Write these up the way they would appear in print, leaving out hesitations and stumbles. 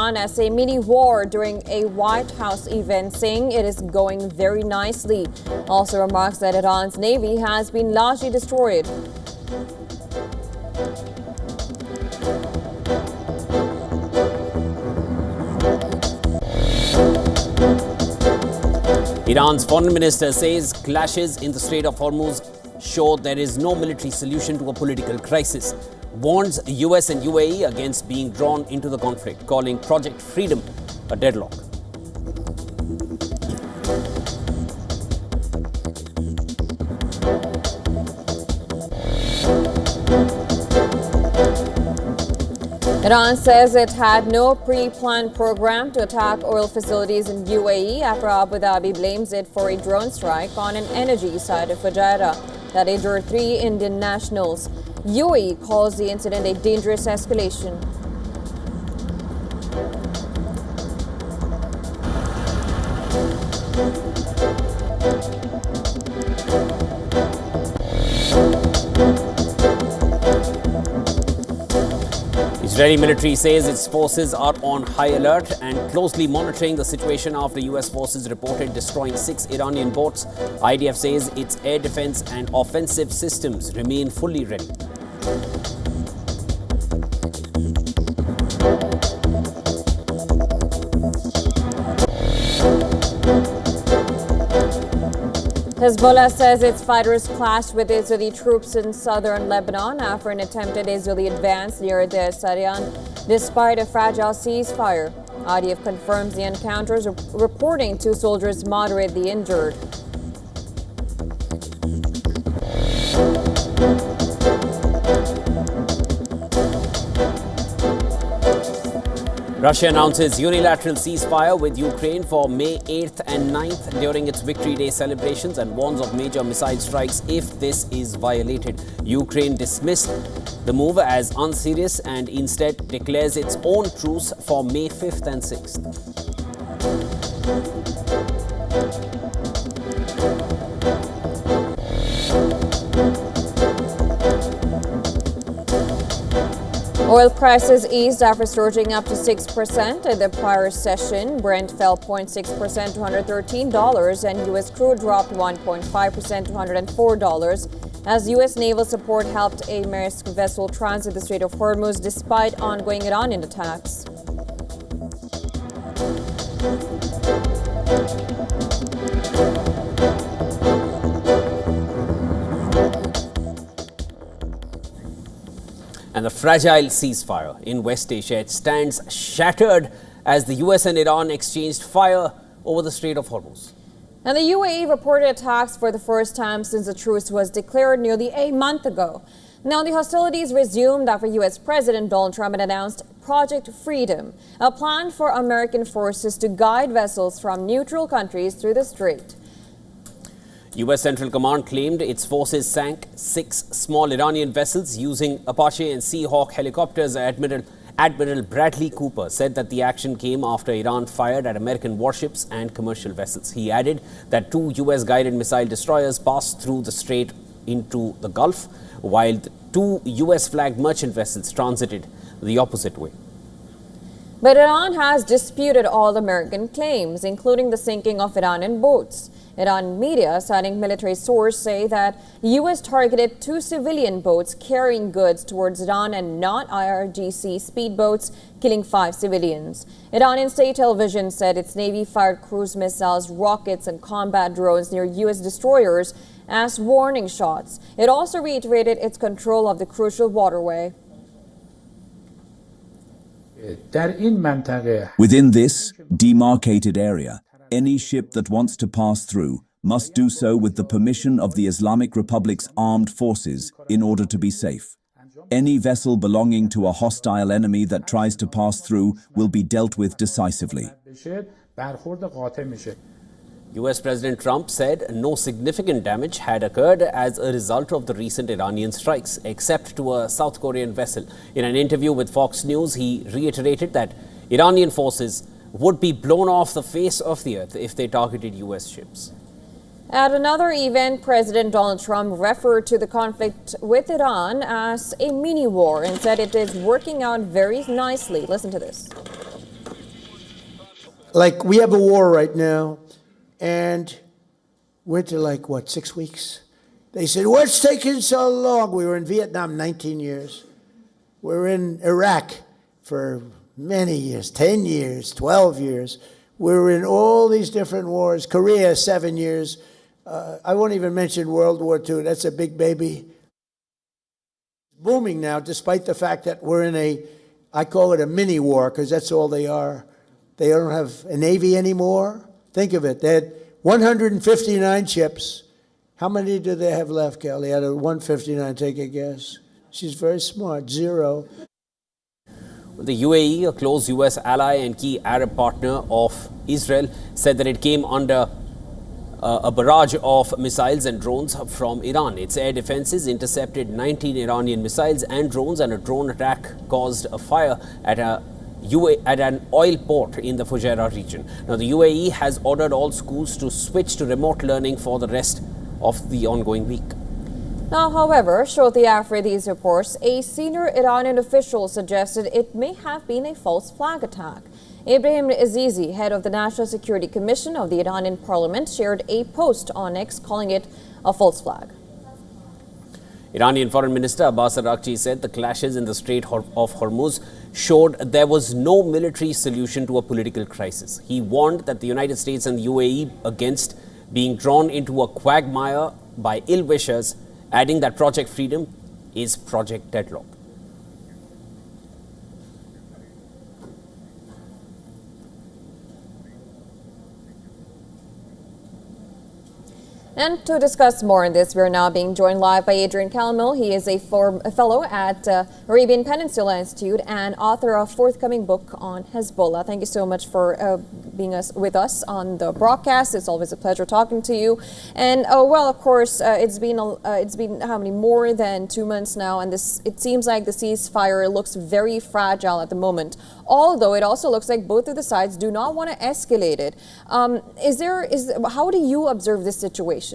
Iran as a mini war during a White House event, saying it is going very nicely. Also remarks that Iran's navy has been largely destroyed. Iran's foreign minister says clashes in the Strait of Hormuz show there is no military solution to a political crisis. Warns US and UAE against being drawn into the conflict, calling Project Freedom a deadlock. Iran says it had no pre-planned program to attack oil facilities in UAE after Abu Dhabi blames it for a drone strike on an energy site of Fujairah that injured 3 Indian nationals. UAE calls the incident a dangerous escalation. Israeli military says its forces are on high alert and closely monitoring the situation after US forces reported destroying 6 Iranian boats. IDF says its air defense and offensive systems remain fully ready. Hezbollah says its fighters clashed with Israeli troops in southern Lebanon after an attempted Israeli advance near Deir Sarian, despite a fragile ceasefire. IDF confirms the encounters, reporting 2 soldiers moderately injured. Russia announces unilateral ceasefire with Ukraine for May 8th and 9th during its Victory Day celebrations and warns of major missile strikes if this is violated. Ukraine dismissed the move as unserious and instead declares its own truce for May 5th and 6th. Oil prices eased after surging up to 6% in the prior session. Brent fell 0.6% to $113, and U.S. crude dropped 1.5% to $104 as U.S. naval support helped a Maersk vessel transit the Strait of Hormuz despite ongoing Iranian attacks. And the fragile ceasefire in West Asia, it stands shattered as the US and Iran exchanged fire over the Strait of Hormuz. And the UAE reported attacks for the first time since the truce was declared nearly a month ago. Now the hostilities resumed after US President Donald Trump had announced Project Freedom, a plan for American forces to guide vessels from neutral countries through the strait. U.S. Central Command claimed its forces sank 6 small Iranian vessels using Apache and Seahawk helicopters. Admiral Bradley Cooper said that the action came after Iran fired at American warships and commercial vessels. He added that 2 U.S.-guided missile destroyers passed through the strait into the Gulf, while 2 U.S.-flagged merchant vessels transited the opposite way. But Iran has disputed all American claims, including the sinking of Iranian boats. Iran media, citing military sources, say that U.S. targeted 2 civilian boats carrying goods towards Iran and not IRGC speedboats, killing 5 civilians. Iranian state television said its Navy fired cruise missiles, rockets, and combat drones near U.S. destroyers as warning shots. It also reiterated its control of the crucial waterway. Within this demarcated area, any ship that wants to pass through must do so with the permission of the Islamic Republic's armed forces in order to be safe. Any vessel belonging to a hostile enemy that tries to pass through will be dealt with decisively. US President Trump said no significant damage had occurred as a result of the recent Iranian strikes, except to a South Korean vessel. In an interview with Fox News, he reiterated that Iranian forces would be blown off the face of the earth if they targeted US ships. At another event, President Donald Trump referred to the conflict with Iran as a mini war and said it is working out very nicely. Listen to this. Like, we have a war right now, and we're into, like, what, 6 weeks? They said, what's taking so long? We were in Vietnam 19 years. We're in Iraq for many years, 10 years, 12 years. We're in all these different wars. Korea, 7 years. I won't even mention World War II. That's a big baby. Booming now, despite the fact that we're in I call it a mini war, because that's all they are. They don't have a Navy anymore. Think of it. They had 159 ships. How many do they have left, Kelly? Out of 159, take a guess. She's very smart. 0. The UAE, a close US ally and key Arab partner of Israel, said that it came under a barrage of missiles and drones from Iran. Its air defenses intercepted 19 Iranian missiles and drones, and a drone attack caused a fire at an oil port in the Fujairah region. Now, the UAE has ordered all schools to switch to remote learning for the rest of the ongoing week. Now, however, shortly after these reports, a senior Iranian official suggested it may have been a false flag attack. Ibrahim Azizi, head of the National Security Commission of the Iranian parliament, shared a post on X calling it a false flag. Iranian Foreign Minister Abbas Araghchi said the clashes in the Strait of Hormuz showed there was no military solution to a political crisis. He warned that the United States and the UAE against being drawn into a quagmire by ill-wishers, adding that Project Freedom is Project Deadlock. And to discuss more on this, we're now being joined live by Adrian Calmel. He is a fellow at Arabian Peninsula Institute and author of forthcoming book on Hezbollah. Thank you so much for being with us on the broadcast. It's always a pleasure talking to you. And well, of course, it's been how many, more than 2 months now, and it seems like the ceasefire looks very fragile at the moment. Although it also looks like both of the sides do not want to escalate it. How do you observe this situation?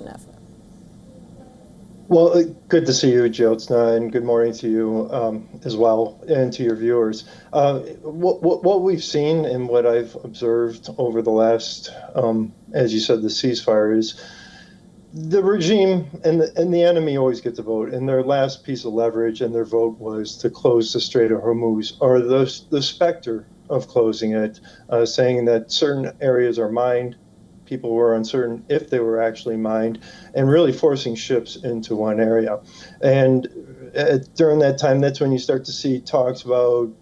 Well, good to see you, Jyotsna, and good morning to you as well, and to your viewers. What we've seen and what I've observed over the last, as you said, the ceasefire is the regime and the enemy always get to vote, and their last piece of leverage and their vote was to close the Strait of Hormuz, or the specter of closing it, saying that certain areas are mined. People were uncertain if they were actually mined, and really forcing ships into one area. And during that time, that's when you start to see talks about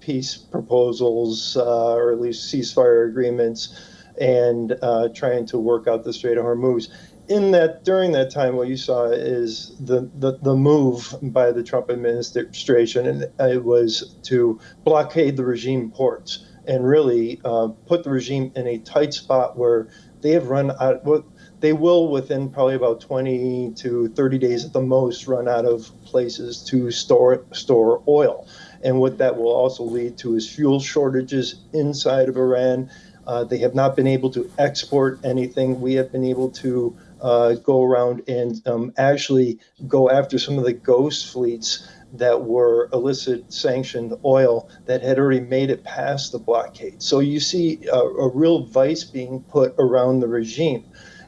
peace proposals, or at least ceasefire agreements, and trying to work out the Strait of Hormuz. During that time, what you saw is the move by the Trump administration, and it was to blockade the regime ports and really put the regime in a tight spot where they have run out. They will, within probably about 20 to 30 days at the most, run out of places to store oil. And what that will also lead to is fuel shortages inside of Iran. They have not been able to export anything. We have been able to go around and actually go after some of the ghost fleets that were illicit sanctioned oil that had already made it past the blockade. So you see a real vice being put around the regime.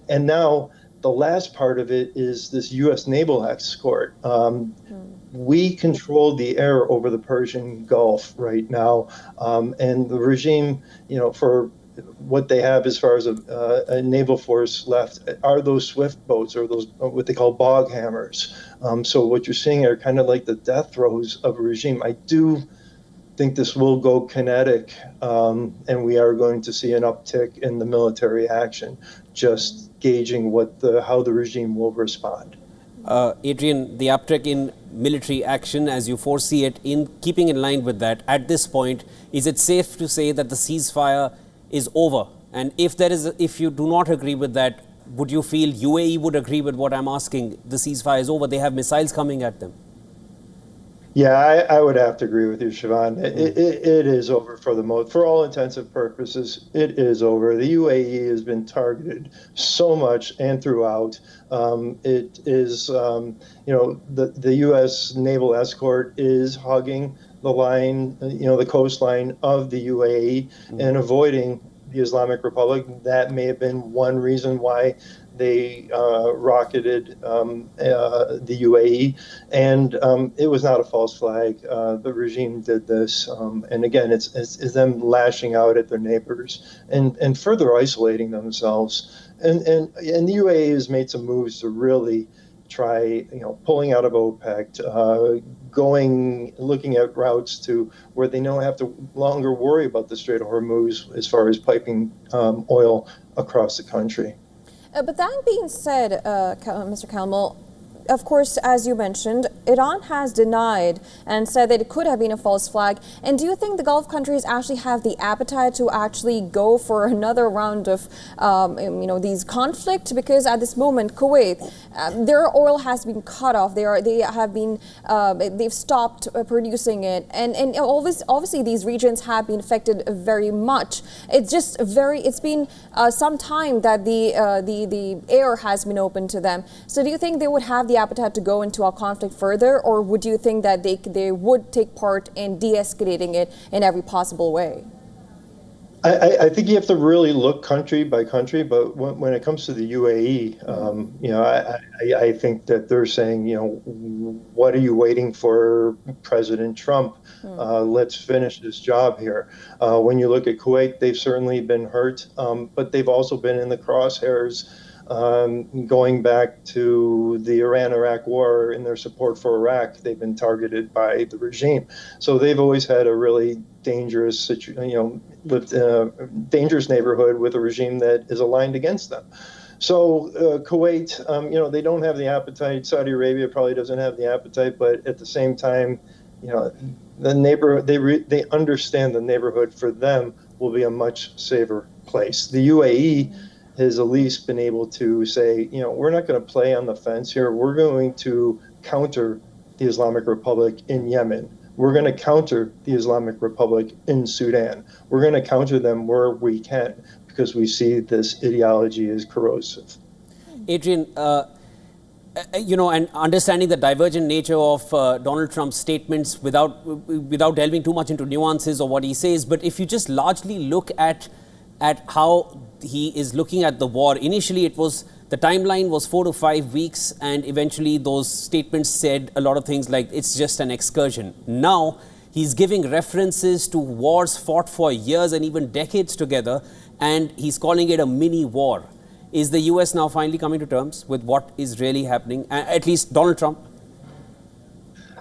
And now the last part of it is this U.S. naval escort. We control the air over the Persian Gulf right now. And the regime, for what they have as far as a naval force left are those swift boats, or those what they call bog hammers. So what you're seeing are kind of like the death throes of a regime. I do think this will go kinetic, and we are going to see an uptick in the military action, just gauging how the regime will respond. Adrian, the uptick in military action, as you foresee it, in keeping in line with that, at this point, is it safe to say that the ceasefire is over? And if you do not agree with that, would you feel UAE would agree with what I'm asking? The ceasefire is over. They have missiles coming at them. Yeah, I would have to agree with you, Siobhan. It is over for all intents and purposes. It is over. The UAE has been targeted so much and throughout. It is, the U.S. naval escort is hugging the line, the coastline of the UAE and avoiding the Islamic Republic. That may have been one reason why they rocketed the UAE, and it was not a false flag. The regime did this, and again, it's them lashing out at their neighbors and further isolating themselves. And the UAE has made some moves to really try, pulling out of OPEC, looking at routes to where they don't have to longer worry about the Strait of Hormuz as far as piping oil across the country. But that being said, Mr. Kalmel, of course, as you mentioned, Iran has denied and said that it could have been a false flag. And do you think the Gulf countries actually have the appetite to actually go for another round of, these conflict? Because at this moment, Kuwait, their oil has been cut off. They've stopped producing it, and obviously these regions have been affected very much. It's been some time that the air has been open to them. So do you think they would have the appetite to go into a conflict further, or would you think that they would take part in de-escalating it in every possible way? I think you have to really look country by country, but when it comes to the UAE, I think that they're saying, what are you waiting for, President Trump? Let's finish this job here. When you look at Kuwait, they've certainly been hurt, but they've also been in the crosshairs going back to the Iran-Iraq war. In their support for Iraq, they've been targeted by the regime. So they've always had a really dangerous dangerous neighborhood with a regime that is aligned against them. So Kuwait, they don't have the appetite. Saudi Arabia probably doesn't have the appetite, but at the same time, they understand the neighborhood for them will be a much safer place. The UAE has at least been able to say, we're not going to play on the fence here. We're going to counter the Islamic Republic in Yemen. We're going to counter the Islamic Republic in Sudan. We're going to counter them where we can, because we see this ideology as corrosive. Adrian, and understanding the divergent nature of Donald Trump's statements without delving too much into nuances of what he says, but if you just largely look at how he is looking at the war, initially the timeline was 4 to 5 weeks, and eventually those statements said a lot of things like it's just an excursion. Now he's giving references to wars fought for years and even decades together, and he's calling it a mini war. Is the US now finally coming to terms with what is really happening, at least Donald Trump?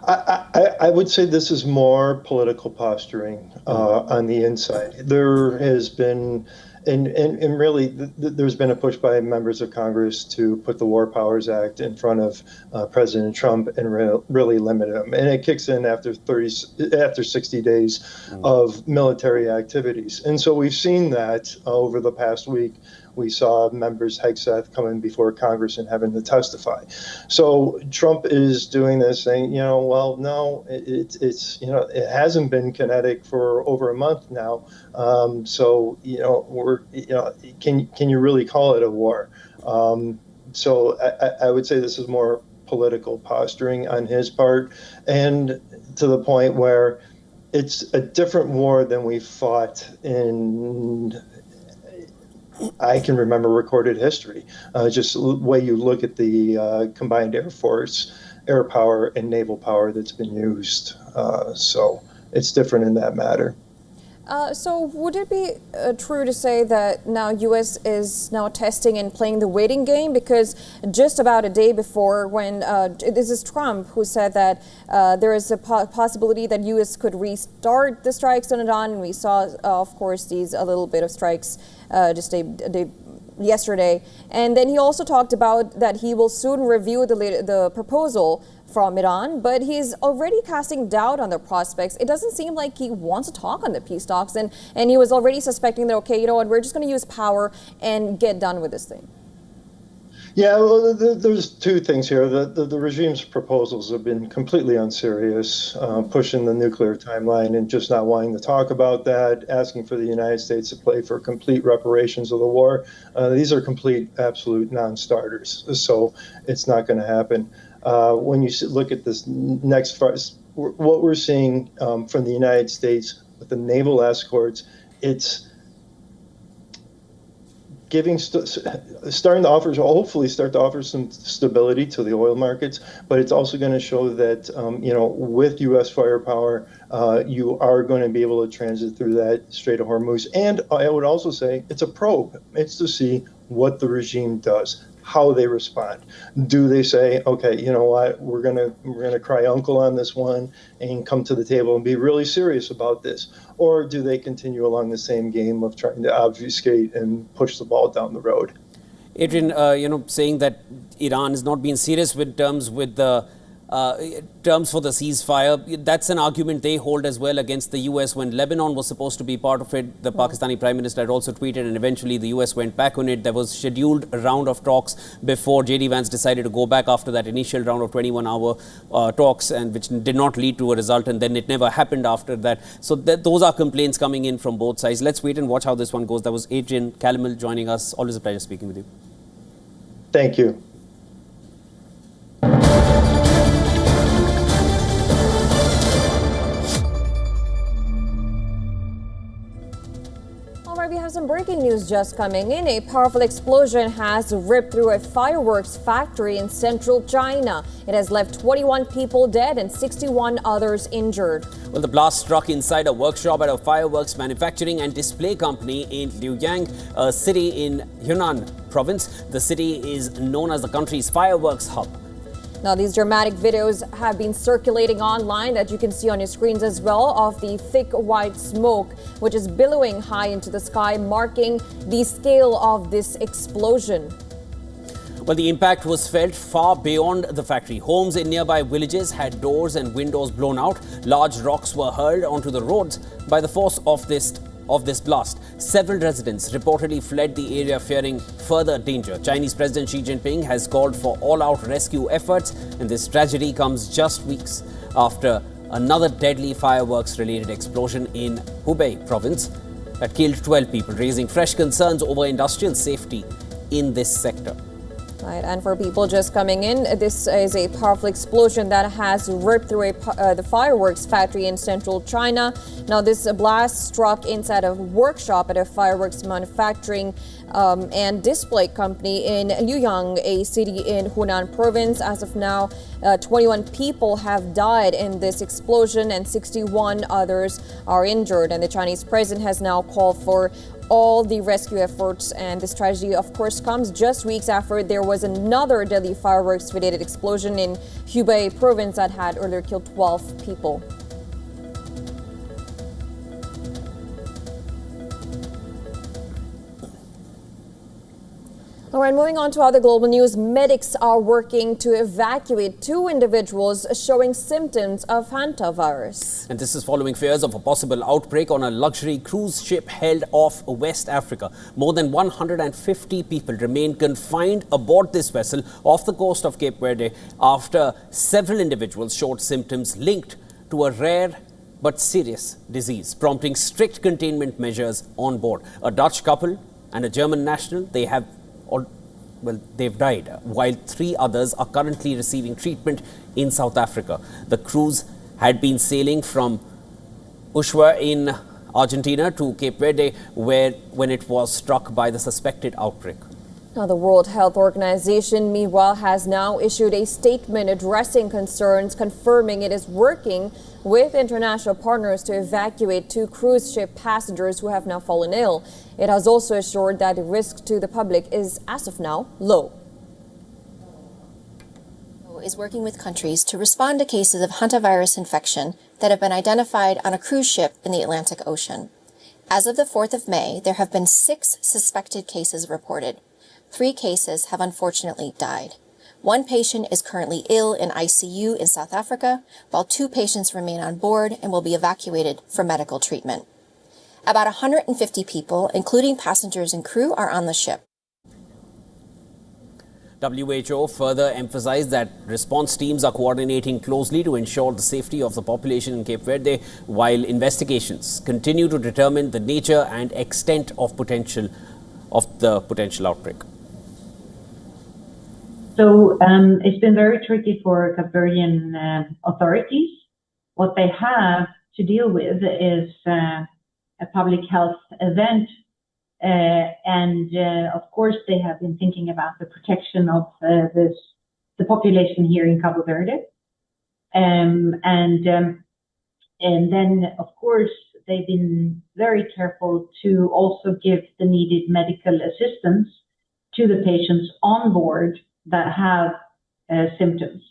I would say this is more political posturing on the inside. There has been, and really, there's been a push by members of Congress to put the War Powers Act in front of President Trump and really limit him. And it kicks in after 60 days of military activities. And so we've seen that over the past week. We saw members Hegseth coming before Congress and having to testify. So Trump is doing this, saying, no, it hasn't been kinetic for over a month now. Can you really call it a war? So I would say this is more political posturing on his part, and to the point where it's a different war than we fought in, I can remember, recorded history. Just the way you look at the combined Air Force, air power, and naval power that's been used. So it's different in that matter. So would it be true to say that now U.S. is now testing and playing the waiting game? Because just about a day before, when this is Trump who said that there is a possibility that U.S. could restart the strikes on Iran, and we saw, of course, a little bit of strikes yesterday. And then he also talked about that he will soon review the proposal from Iran, but he's already casting doubt on their prospects. It doesn't seem like he wants to talk on the peace talks, and he was already suspecting that, okay, we're just going to use power and get done with this thing. Yeah, well, there's two things here. The regime's proposals have been completely unserious, pushing the nuclear timeline and just not wanting to talk about that, asking for the United States to pay for complete reparations of the war. These are complete, absolute non-starters, so it's not going to happen. When you look at this next what we're seeing from the United States with the naval escorts, it's starting to offer, hopefully start to offer some stability to the oil markets, but it's also going to show that, with U.S. firepower, you are going to be able to transit through that Strait of Hormuz. And I would also say it's a probe. It's to see what the regime does, how they respond. Do they say, okay, you know what, we're gonna cry uncle on this one and come to the table and be really serious about this? Or do they continue along the same game of trying to obfuscate and push the ball down the road? Adrian, saying that Iran is not being serious with terms for the ceasefire, that's an argument they hold as well against the US. When Lebanon was supposed to be part of it, the Pakistani Prime Minister had also tweeted, and eventually the US went back on it. There was scheduled a round of talks before J.D. Vance decided to go back after that initial round of 21-hour talks, and which did not lead to a result, and then it never happened after that. So those are complaints coming in from both sides. Let's wait and watch how this one goes. That was Adrian Calamel joining us. Always a pleasure speaking with you. Thank you. We have some breaking news just coming in. A powerful explosion has ripped through a fireworks factory in central China. It has left 21 people dead and 61 others injured. Well, the blast struck inside a workshop at a fireworks manufacturing and display company in Luoyang, a city in Yunnan province. The city is known as the country's fireworks hub. Now, these dramatic videos have been circulating online that you can see on your screens as well of the thick white smoke, which is billowing high into the sky, marking the scale of this explosion. Well, the impact was felt far beyond the factory. Homes in nearby villages had doors and windows blown out. Large rocks were hurled onto the roads by the force of this blast. Several residents reportedly fled the area fearing further danger. Chinese President Xi Jinping has called for all-out rescue efforts, and this tragedy comes just weeks after another deadly fireworks-related explosion in Hubei province that killed 12 people, raising fresh concerns over industrial safety in this sector. Right, and for people just coming in, this is a powerful explosion that has ripped through the fireworks factory in central China. Now, this blast struck inside a workshop at a fireworks manufacturing and display company in Luoyang, a city in Hunan province. As of now, 21 people have died in this explosion and 61 others are injured. And the Chinese president has now called for all the rescue efforts, and this tragedy, of course, comes just weeks after there was another deadly fireworks-related explosion in Hubei province that had earlier killed 12 people. All right, moving on to other global news. Medics are working to evacuate 2 individuals showing symptoms of Hantavirus. And this is following fears of a possible outbreak on a luxury cruise ship held off West Africa. More than 150 people remain confined aboard this vessel off the coast of Cape Verde after several individuals showed symptoms linked to a rare but serious disease, prompting strict containment measures on board. A Dutch couple and a German national, they've died, while 3 others are currently receiving treatment in South Africa. The cruise had been sailing from Ushuaia in Argentina to Cape Verde, when it was struck by the suspected outbreak. Now, the World Health Organization, meanwhile, has now issued a statement addressing concerns, confirming it is working with international partners to evacuate 2 cruise ship passengers who have now fallen ill. It has also assured that the risk to the public is, as of now, low. Is working with countries to respond to cases of Hantavirus infection that have been identified on a cruise ship in the Atlantic Ocean. As of the 4th of May, there have been 6 suspected cases reported. 3 cases have unfortunately died. 1 patient is currently ill in ICU in South Africa, while 2 patients remain on board and will be evacuated for medical treatment. About 150 people, including passengers and crew, are on the ship. WHO further emphasized that response teams are coordinating closely to ensure the safety of the population in Cape Verde, while investigations continue to determine the nature and extent of the potential outbreak. So it's been very tricky for Cape Verdean authorities What they have to deal with is a public health event. Of course, they have been thinking about the protection of the population here in Cabo Verde. And then, of course, they've been very careful to also give the needed medical assistance to the patients on board that have symptoms.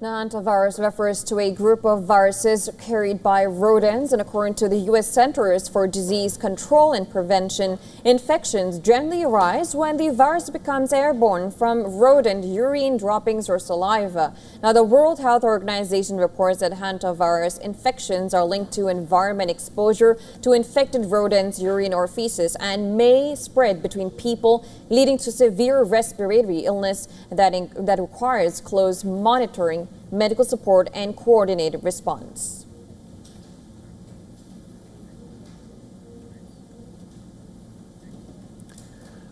Now, Hantavirus refers to a group of viruses carried by rodents, and according to the U.S. Centers for Disease Control and Prevention, infections generally arise when the virus becomes airborne from rodent urine, droppings, or saliva. Now, the World Health Organization reports that hantavirus infections are linked to environment exposure to infected rodents, urine, or feces, and may spread between people, leading to severe respiratory illness that requires close monitoring, medical support, and coordinated response.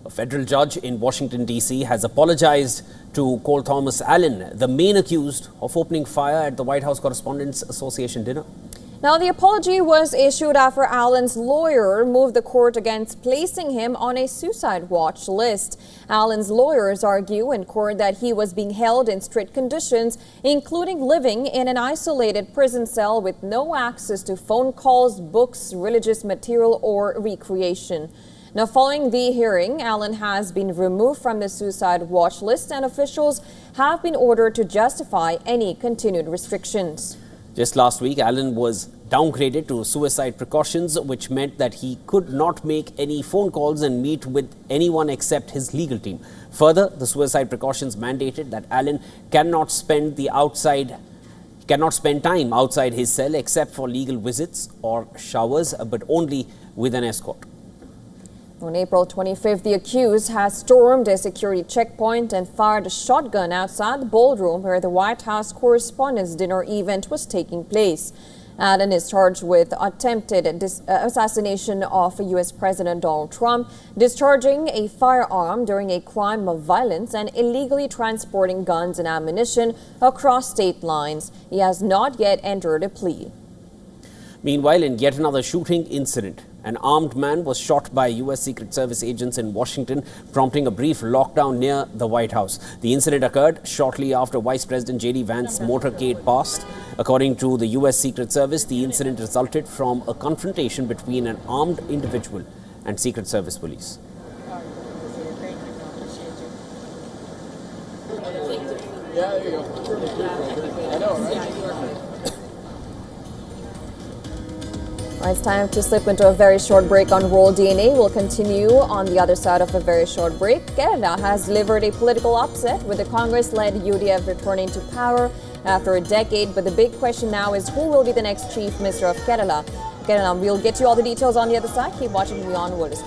A federal judge in Washington, D.C. has apologized to Cole Thomas Allen, the main accused of opening fire at the White House Correspondents Association dinner. Now, the apology was issued after Allen's lawyer moved the court against placing him on a suicide watch list. Allen's lawyers argue in court that he was being held in strict conditions, including living in an isolated prison cell with no access to phone calls, books, religious material, or recreation. Now, following the hearing, Allen has been removed from the suicide watch list, and officials have been ordered to justify any continued restrictions. Just last week, Allen was downgraded to suicide precautions, which meant that he could not make any phone calls and meet with anyone except his legal team. Further, the suicide precautions mandated that Allen cannot spend time outside his cell except for legal visits or showers, but only with an escort. On April 25th, the accused has stormed a security checkpoint and fired a shotgun outside the ballroom where the White House Correspondents' Dinner event was taking place. Allen is charged with attempted assassination of U.S. President Donald Trump, discharging a firearm during a crime of violence, and illegally transporting guns and ammunition across state lines. He has not yet entered a plea. Meanwhile, in yet another shooting incident, an armed man was shot by U.S. Secret Service agents in Washington, prompting a brief lockdown near the White House. The incident occurred shortly after Vice President J.D. Vance's motorcade passed. According to the U.S. Secret Service, the incident resulted from a confrontation between an armed individual and Secret Service police. It's time to slip into a very short break on World DNA. We'll continue on the other side of a very short break. Gala has delivered a political upset with the Congress-led UDF returning to power after a decade. But the big question now is who will be the next chief minister of Kerala? We'll get you all the details on the other side. Keep watching WION The World.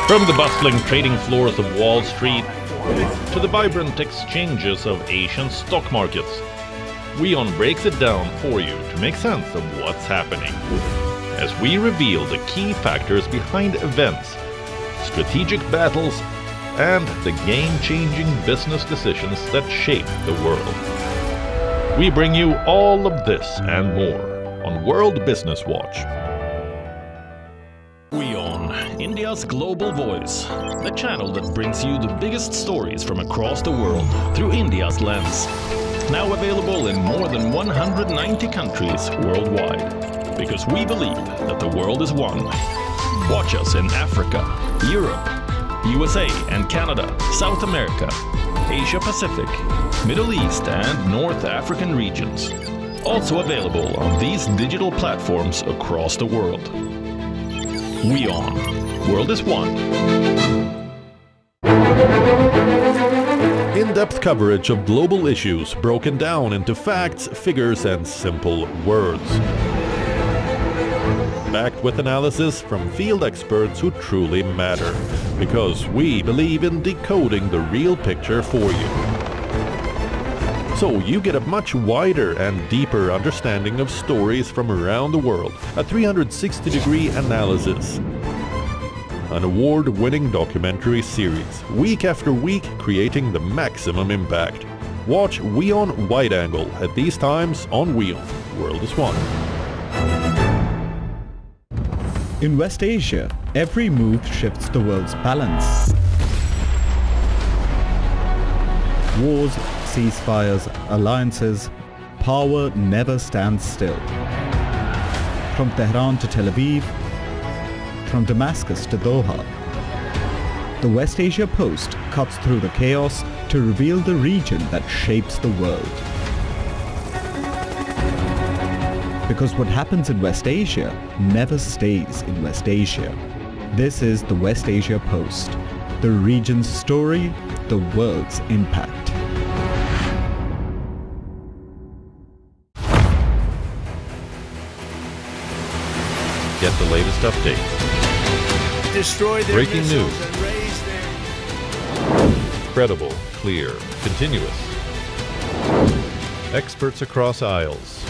From the bustling trading floors of Wall Street to the vibrant exchanges of Asian stock markets, WION breaks it down for you to make sense of what's happening. As we reveal the key factors behind events, strategic battles, and the game-changing business decisions that shape the world. We bring you all of this and more on World Business Watch. WION, India's global voice, the channel that brings you the biggest stories from across the world through India's lens. Now available in more than 190 countries worldwide. Because we believe that the world is one. Watch us in Africa, Europe, USA and Canada, South America, Asia Pacific, Middle East and North African regions. Also available on these digital platforms across the world. WION. World is one. In-depth coverage of global issues broken down into facts, figures, and simple words. backed with analysis from field experts who truly matter, because we believe in decoding the real picture for you. So you get a much wider and deeper understanding of stories from around the world, a 360-degree analysis. An award-winning documentary series, week after week creating the maximum impact. Watch WION Wide Angle at these times on WION. World is One. In West Asia, every move shifts the world's balance. Wars, ceasefires, alliances, power never stands still. From Tehran to Tel Aviv, from Damascus to Doha, the West Asia Post cuts through the chaos to reveal the region that shapes the world. Because what happens in West Asia never stays in West Asia. This is the West Asia Post, the region's story, the world's impact. Get the latest updates. Destroy their Breaking missiles news. and raise their... Credible, clear, continuous. Experts across aisles.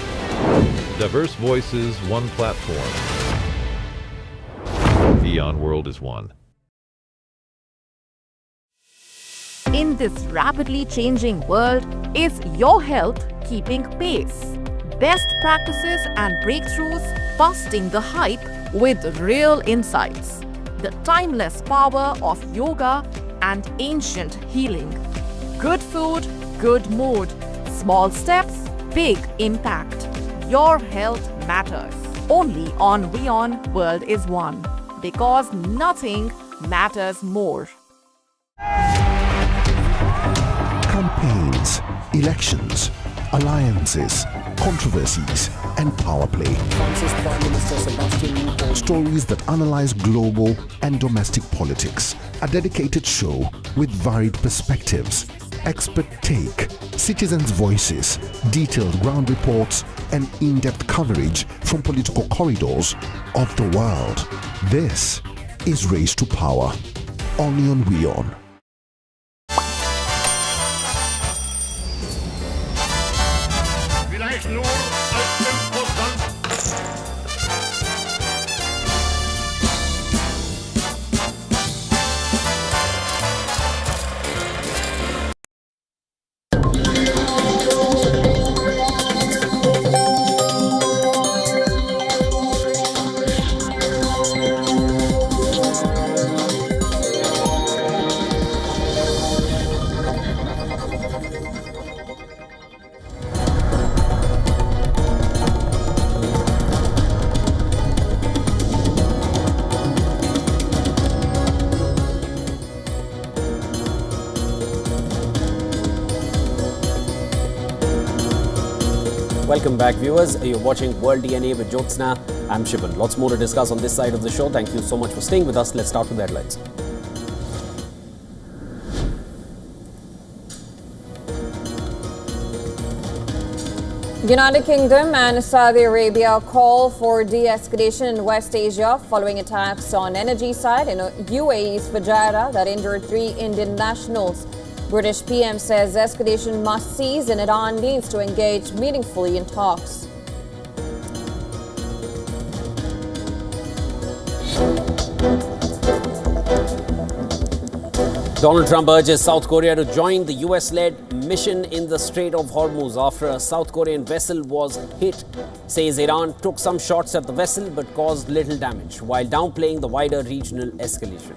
Diverse voices, one platform. WION World is One. In this rapidly changing world, is your health keeping pace? Best practices and breakthroughs busting the hype with real insights. The timeless power of yoga and ancient healing. Good food, good mood. Small steps, big impact. Your health matters. Only on WION World is One. Because nothing matters more. Campaigns, elections, alliances, controversies, and power play. Stories that analyze global and domestic politics. A dedicated show with varied perspectives, expert take, citizens' voices, detailed ground reports, and in-depth coverage from political corridors of the world. This is Race to Power, only on WION. Welcome back, viewers. You're watching World DNA with Jyotsna. I'm Shivan. Lots more to discuss on this side of the show. Thank you so much for staying with us. Let's start with the headlines. United Kingdom and Saudi Arabia call for de-escalation in West Asia following attacks on energy side in UAE's Fujairah that injured 3 Indian nationals. British PM says escalation must cease and Iran needs to engage meaningfully in talks. Donald Trump urges South Korea to join the US-led mission in the Strait of Hormuz after a South Korean vessel was hit. Says Iran took some shots at the vessel but caused little damage, while downplaying the wider regional escalation.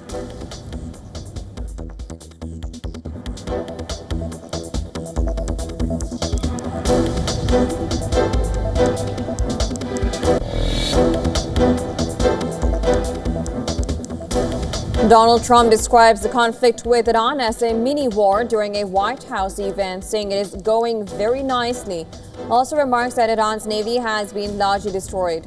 Donald Trump describes the conflict with Iran as a mini-war during a White House event, saying it is going very nicely. Also remarks that Iran's navy has been largely destroyed.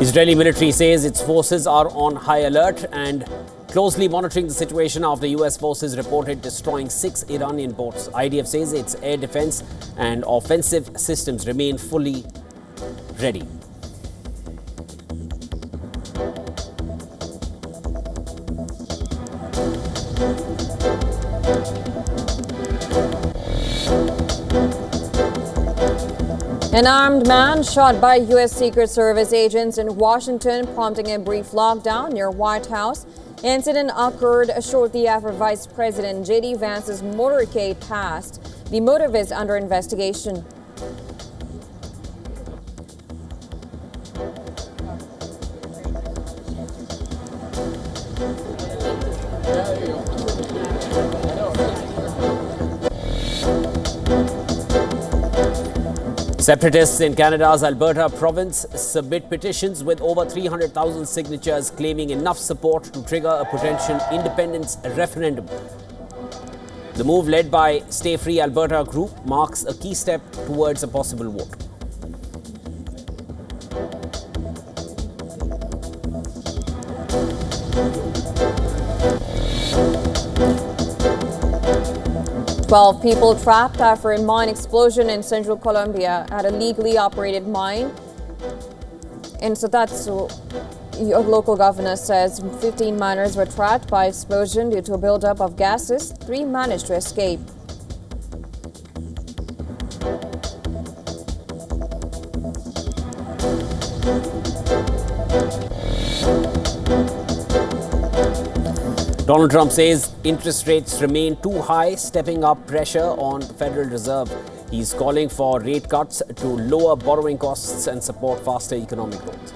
Israeli military says its forces are on high alert and closely monitoring the situation after US forces reported destroying 6 Iranian boats. IDF says its air defense and offensive systems remain fully ready. An armed man shot by U.S. Secret Service agents in Washington, prompting a brief lockdown near White House. Incident occurred shortly after Vice President J.D. Vance's motorcade passed. The motive is under investigation. Separatists in Canada's Alberta province submit petitions with over 300,000 signatures claiming enough support to trigger a potential independence referendum. The move, led by Stay Free Alberta group, marks a key step towards a possible vote. Twelve people trapped after a mine explosion in central Colombia at a legally operated mine. In Sotatsu, a local governor says 15 miners were trapped by explosion due to a buildup of gases. 3 managed to escape. Donald Trump says interest rates remain too high, stepping up pressure on the Federal Reserve. He's calling for rate cuts to lower borrowing costs and support faster economic growth.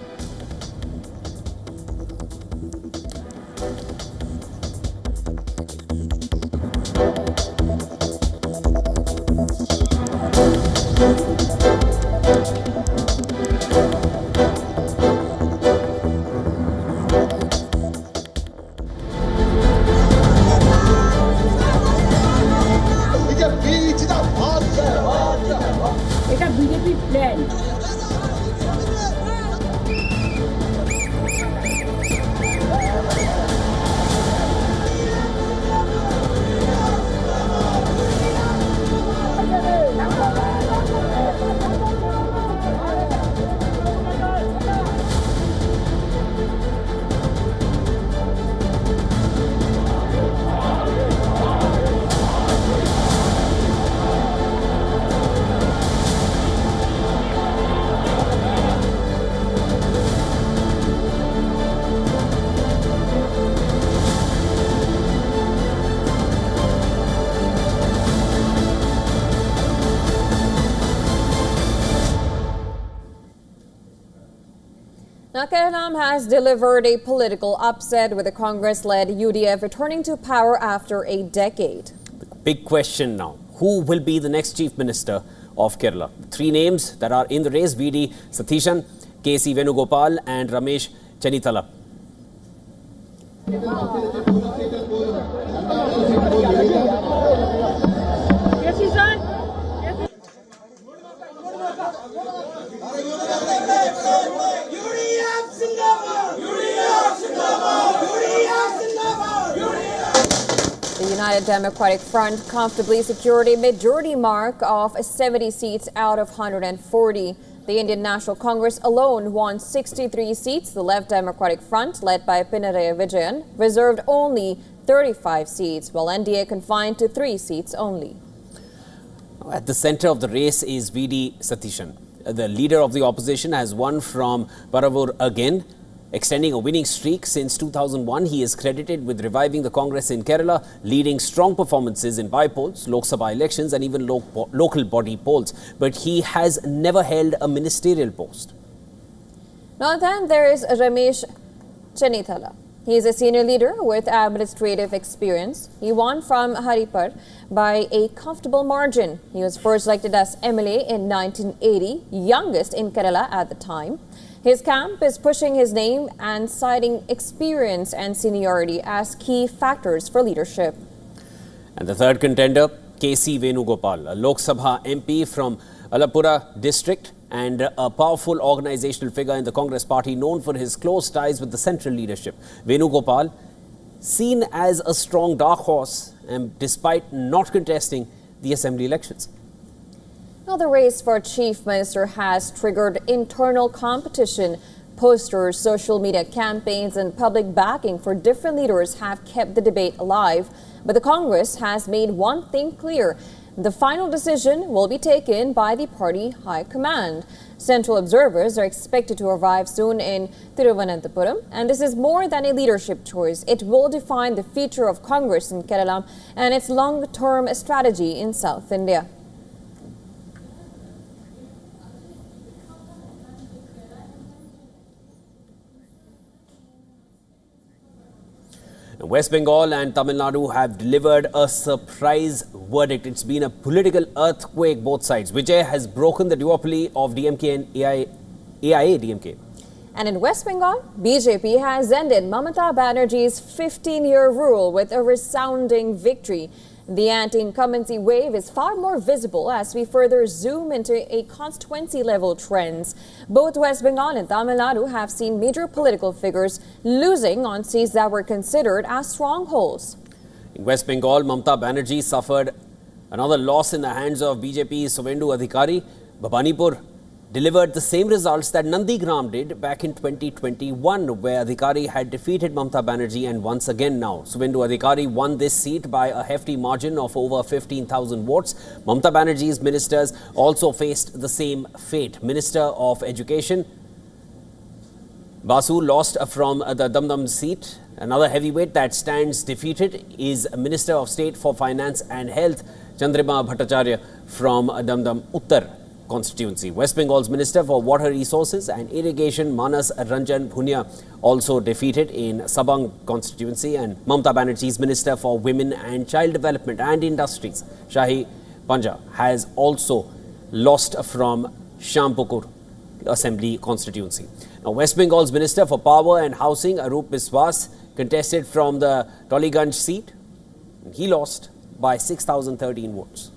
Now, Tehran has delivered a political upset with the Congress-led UDF returning to power after a decade. Big question now. Who will be the next Chief Minister of Kerala? 3 names that are in the race: V.D. Satishan, K.C. Venugopal and Ramesh Chennithala. The United Democratic Front comfortably secured a majority mark of 70 seats out of 140. The Indian National Congress alone won 63 seats. The Left Democratic Front, led by Pinarayi Vijayan, reserved only 35 seats, while NDA confined to 3 seats only. At the center of the race is V.D. Satishan. The leader of the opposition has won from Paravur again, extending a winning streak since 2001. He is credited with reviving the Congress in Kerala, leading strong performances in by-polls, Lok Sabha elections and even local body polls. But he has never held a ministerial post. Now then, there is Ramesh Chennithala. He is a senior leader with administrative experience. He won from Haripur by a comfortable margin. He was first elected as MLA in 1980, youngest in Kerala at the time. His camp is pushing his name and citing experience and seniority as key factors for leadership. And the third contender, K.C. Venugopal, a Lok Sabha MP from Alapura district and a powerful organizational figure in the Congress party known for his close ties with the central leadership. Venugopal, seen as a strong dark horse despite not contesting the assembly elections. Now, the race for chief minister has triggered internal competition. Posters, social media campaigns, and public backing for different leaders have kept the debate alive. But the Congress has made one thing clear. The final decision will be taken by the party high command. Central observers are expected to arrive soon in Thiruvananthapuram, and this is more than a leadership choice. It will define the future of Congress in Kerala and its long-term strategy in South India. West Bengal and Tamil Nadu have delivered a surprise verdict. It's been a political earthquake both sides. Vijay has broken the duopoly of DMK and AIA-DMK. And in West Bengal, BJP has ended Mamata Banerjee's 15-year rule with a resounding victory. The anti-incumbency wave is far more visible as we further zoom into a constituency-level trends. Both West Bengal and Tamil Nadu have seen major political figures losing on seats that were considered as strongholds. In West Bengal, Mamata Banerjee suffered another loss in the hands of BJP's Suvendu Adhikari. Bhabanipur delivered the same results that Nandigram did back in 2021, where Adhikari had defeated Mamata Banerjee, and once again now, Suvendu Adhikari won this seat by a hefty margin of over 15,000 votes. Mamata Banerjee's ministers also faced the same fate. Minister of Education Basu lost from the Damdam seat. Another heavyweight that stands defeated is Minister of State for Finance and Health Chandrima Bhattacharya from Damdam Uttar constituency. West Bengal's Minister for Water Resources and Irrigation Manas Ranjan Bhunia also defeated in Sabang constituency, and Mamata Banerjee's Minister for Women and Child Development and Industries Shahi Panja has also lost from Shampukur Assembly constituency. Now, West Bengal's Minister for Power and Housing Arup Biswas contested from the Toliganj seat. He lost by 6,013 votes.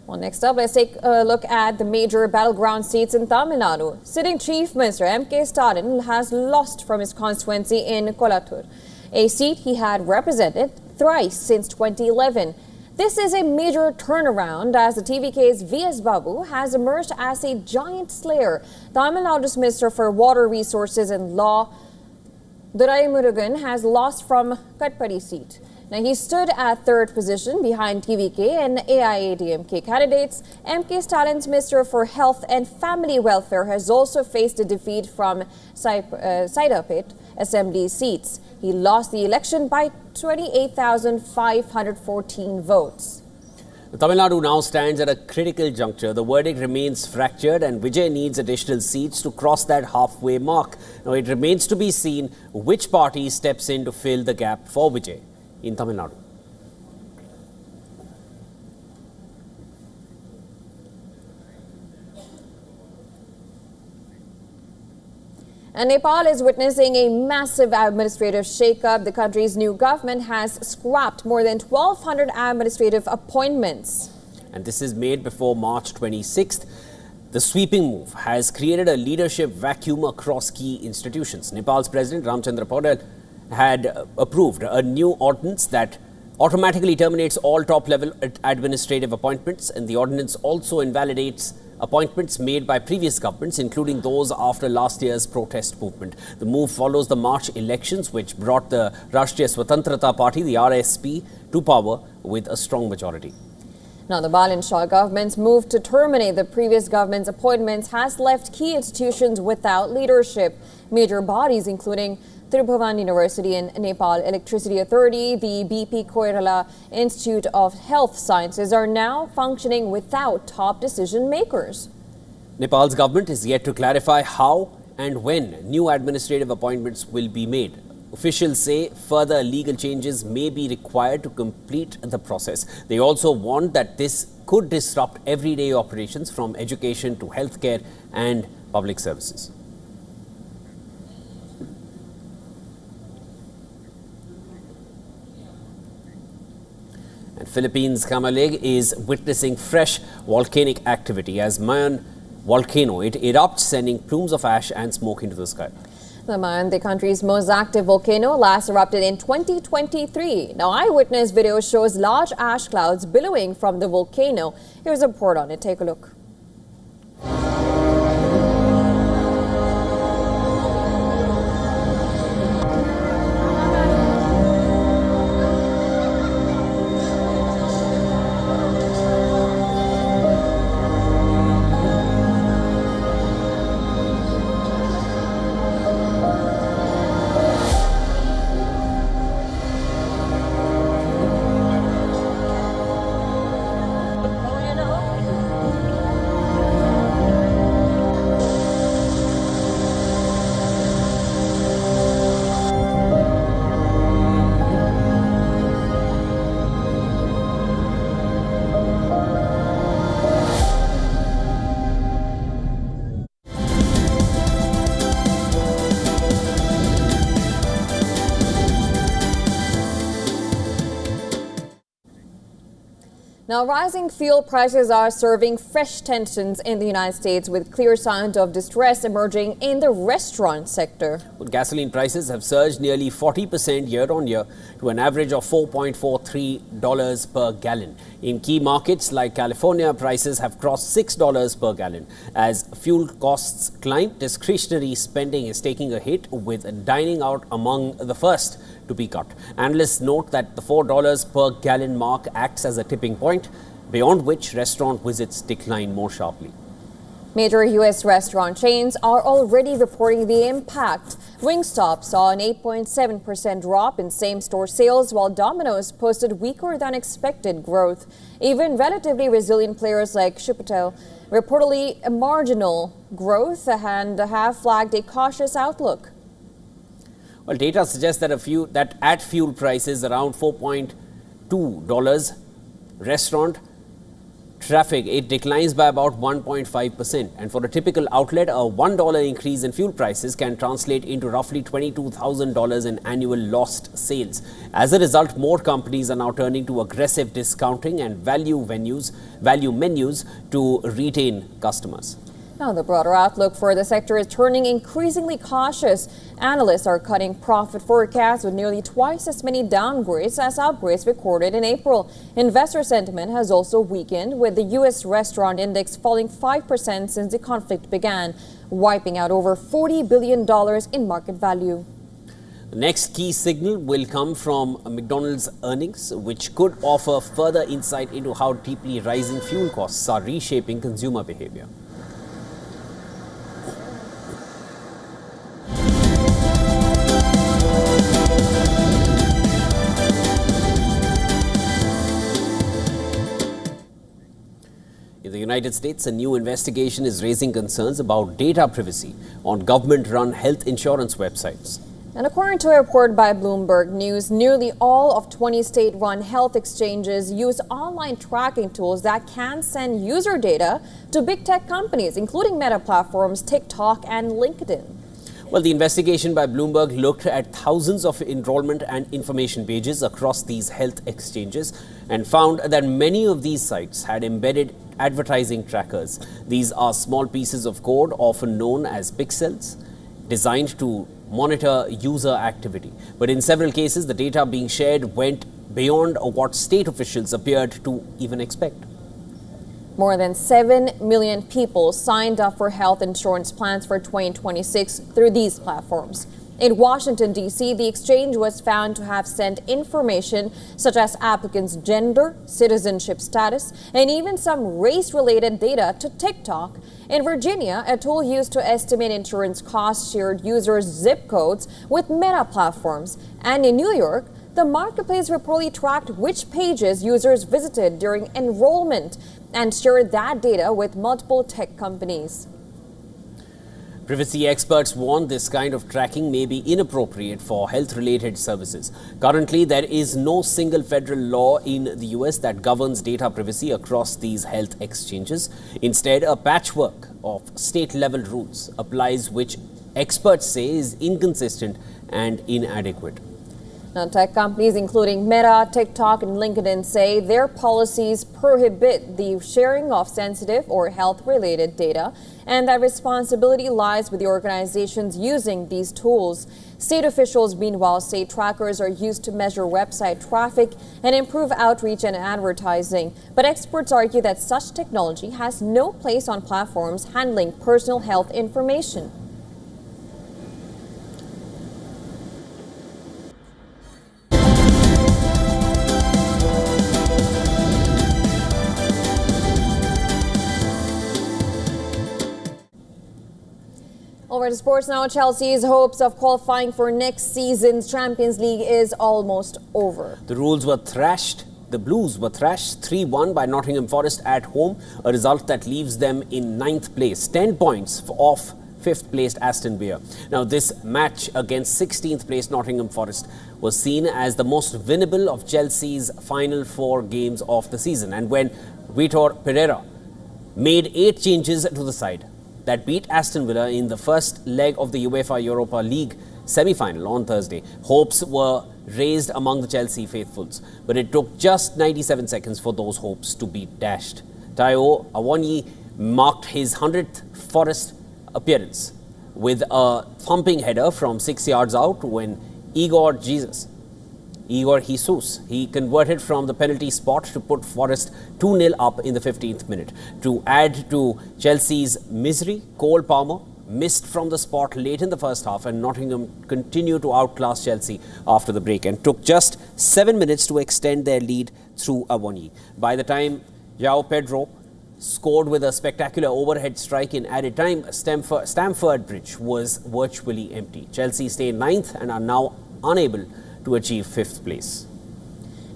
Well, next up, let's take a look at the major battleground seats in Tamil Nadu. Sitting Chief Minister M.K. Stalin has lost from his constituency in Kolathur, a seat he had represented thrice since 2011. This is a major turnaround as the TVK's V.S. Babu has emerged as a giant slayer. Tamil Nadu's Minister for Water Resources and Law, Durai Murugan, has lost from Katpadi seat. Now, he stood at third position behind TVK and AIA-DMK candidates. M.K. Stalin's Minister for Health and Family Welfare has also faced a defeat from Saidapet Assembly seats. He lost the election by 28,514 votes. Tamil Nadu now stands at a critical juncture. The verdict remains fractured and Vijay needs additional seats to cross that halfway mark. Now, it remains to be seen which party steps in to fill the gap for Vijay in Tamil Nadu. And Nepal is witnessing a massive administrative shakeup. The country's new government has scrapped more than 1,200 administrative appointments. And this is made before March 26th. The sweeping move has created a leadership vacuum across key institutions. Nepal's President Ramchandra Paudel had approved a new ordinance that automatically terminates all top-level administrative appointments, and the ordinance also invalidates appointments made by previous governments, including those after last year's protest movement. The move follows the March elections, which brought the Rashtriya Swatantrata Party, the RSP, to power with a strong majority. Now, the Balin Shah government's move to terminate the previous government's appointments has left key institutions without leadership. Major bodies, including Tribhuvan University and Nepal Electricity Authority, the BP Koirala Institute of Health Sciences, are now functioning without top decision makers. Nepal's government is yet to clarify how and when new administrative appointments will be made. Officials say further legal changes may be required to complete the process. They also warned that this could disrupt everyday operations from education to healthcare and public services. And Philippines' Kamalig is witnessing fresh volcanic activity as Mayon volcano. It erupts, sending plumes of ash and smoke into the sky. Lebanon, the country's most active volcano, last erupted in 2023. Now, eyewitness video shows large ash clouds billowing from the volcano. Here's a report on it. Take a look. Now, rising fuel prices are serving fresh tensions in the United States, with clear signs of distress emerging in the restaurant sector. Well, gasoline prices have surged nearly 40% year on year to an average of $4.43 per gallon. In key markets like California, prices have crossed $6 per gallon. As fuel costs climb, discretionary spending is taking a hit, with dining out among the first to be cut. Analysts note that the $4 per gallon mark acts as a tipping point, beyond which restaurant visits decline more sharply. Major U.S. restaurant chains are already reporting the impact. Wingstop saw an 8.7% drop in same-store sales, while Domino's posted weaker than expected growth. Even relatively resilient players like Chipotle reportedly a marginal growth and have flagged a cautious outlook. Well, data suggests that at fuel prices around $4.2, restaurant traffic, it declines by about 1.5%. And for a typical outlet, a $1 increase in fuel prices can translate into roughly $22,000 in annual lost sales. As a result, more companies are now turning to aggressive discounting and value menus to retain customers. Now, the broader outlook for the sector is turning increasingly cautious. Analysts are cutting profit forecasts, with nearly twice as many downgrades as upgrades recorded in April. Investor sentiment has also weakened, with the U.S. restaurant index falling 5% since the conflict began, wiping out over $40 billion in market value. The next key signal will come from McDonald's earnings, which could offer further insight into how deeply rising fuel costs are reshaping consumer behavior. In the United States, a new investigation is raising concerns about data privacy on government-run health insurance websites. And according to a report by Bloomberg News, nearly all of 20 state-run health exchanges use online tracking tools that can send user data to big tech companies, including Meta platforms, TikTok and LinkedIn. Well, the investigation by Bloomberg looked at thousands of enrollment and information pages across these health exchanges and found that many of these sites had embedded advertising trackers. These are small pieces of code, often known as pixels, designed to monitor user activity. But in several cases, the data being shared went beyond what state officials appeared to even expect. More than 7 million people signed up for health insurance plans for 2026 through these platforms. In Washington, D.C., the exchange was found to have sent information such as applicants' gender, citizenship status, and even some race-related data to TikTok. In Virginia, a tool used to estimate insurance costs shared users' zip codes with Meta platforms. And in New York, the marketplace reportedly tracked which pages users visited during enrollment and shared that data with multiple tech companies. Privacy experts warn this kind of tracking may be inappropriate for health-related services. Currently, there is no single federal law in the US that governs data privacy across these health exchanges. Instead, a patchwork of state-level rules applies, which experts say is inconsistent and inadequate. Now, tech companies including Meta, TikTok, and LinkedIn say their policies prohibit the sharing of sensitive or health-related data, and that responsibility lies with the organizations using these tools. State officials, meanwhile, say trackers are used to measure website traffic and improve outreach and advertising. But experts argue that such technology has no place on platforms handling personal health information. Over to sports now. Chelsea's hopes of qualifying for next season's Champions League is almost over. The Blues were thrashed 3-1 by Nottingham Forest at home, a result that leaves them in 9th place, 10 points off 5th placed Aston Villa. Now, this match against 16th placed Nottingham Forest was seen as the most winnable of Chelsea's final 4 games of the season. And when Vitor Pereira made 8 changes to the side that beat Aston Villa in the first leg of the UEFA Europa League semi-final on Thursday, hopes were raised among the Chelsea faithfuls. But it took just 97 seconds for those hopes to be dashed. Taiwo Awoniyi marked his 100th Forest appearance with a thumping header from 6 yards out when Igor Jesus, he converted from the penalty spot to put Forest 2-0 up in the 15th minute. To add to Chelsea's misery, Cole Palmer missed from the spot late in the first half, and Nottingham continued to outclass Chelsea after the break and took just 7 minutes to extend their lead through Awoniyi. By the time João Pedro scored with a spectacular overhead strike in added time, Stamford Bridge was virtually empty. Chelsea stay 9th and are now unable to achieve 5th place.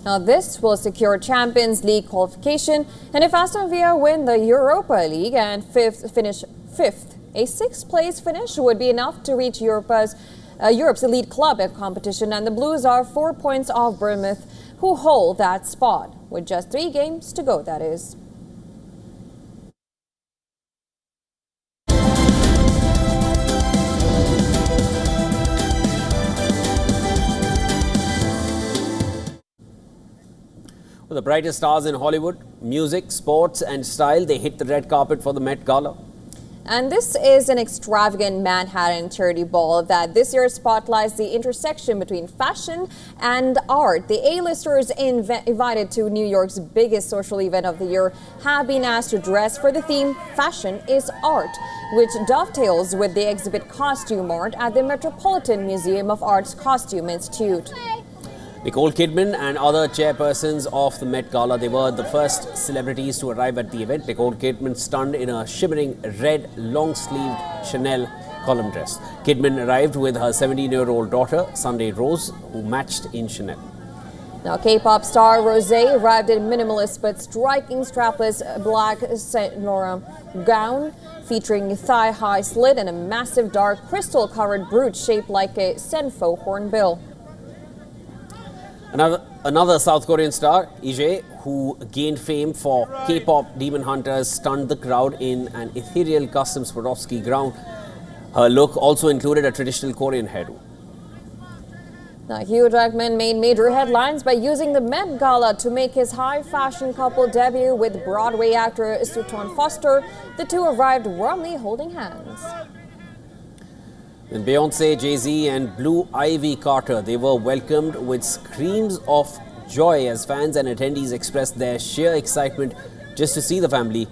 Now, this will secure Champions League qualification, and if Aston Villa win the Europa League and finish 5th, a 6th place finish would be enough to reach Europe's elite club competition, and the Blues are 4 points off Bournemouth, who hold that spot, with just 3 games to go, that is. The brightest stars in Hollywood, music, sports and style, they hit the red carpet for the Met Gala. And this is an extravagant Manhattan charity ball that this year spotlights the intersection between fashion and art. The A-listers invited to New York's biggest social event of the year have been asked to dress for the theme Fashion is Art, which dovetails with the exhibit Costume Art at the Metropolitan Museum of Art's Costume Institute. Nicole Kidman and other chairpersons of the Met Gala, they were the first celebrities to arrive at the event. Nicole Kidman stunned in a shimmering red long-sleeved Chanel column dress. Kidman arrived with her 17-year-old daughter, Sunday Rose, who matched in Chanel. Now, K-pop star Rosé arrived in minimalist but striking strapless black Saint Laurent gown featuring thigh-high slit and a massive dark crystal-covered brooch shaped like a senfo hornbill. Another South Korean star, Ije, who gained fame for K-pop Demon Hunters, stunned the crowd in an ethereal custom Swarovski gown. Her look also included a traditional Korean hairdo. Now, Hugh Jackman made major headlines by using the Met Gala to make his high-fashion couple debut with Broadway actor Sutton Foster. The two arrived warmly holding hands. And Beyonce, Jay-Z and Blue Ivy Carter, they were welcomed with screams of joy as fans and attendees expressed their sheer excitement just to see the family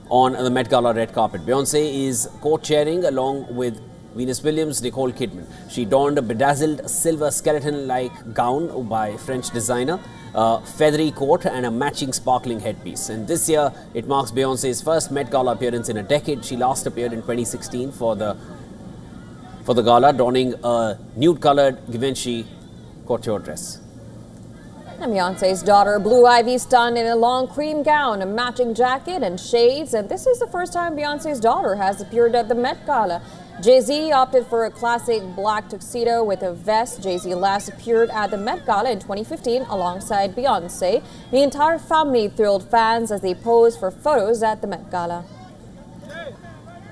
on the Met Gala red carpet. Beyonce is co-chairing along with Venus Williams, Nicole Kidman. She donned a bedazzled silver skeleton-like gown by French designer, a feathery coat and a matching sparkling headpiece. And this year, it marks Beyonce's first Met Gala appearance in a decade. She last appeared in 2016 for the gala, donning a nude-colored Givenchy couture dress. And Beyonce's daughter, Blue Ivy, stunned in a long cream gown, a matching jacket and shades. And this is the first time Beyonce's daughter has appeared at the Met Gala. Jay-Z opted for a classic black tuxedo with a vest. Jay-Z last appeared at the Met Gala in 2015 alongside Beyonce. The entire family thrilled fans as they posed for photos at the Met Gala.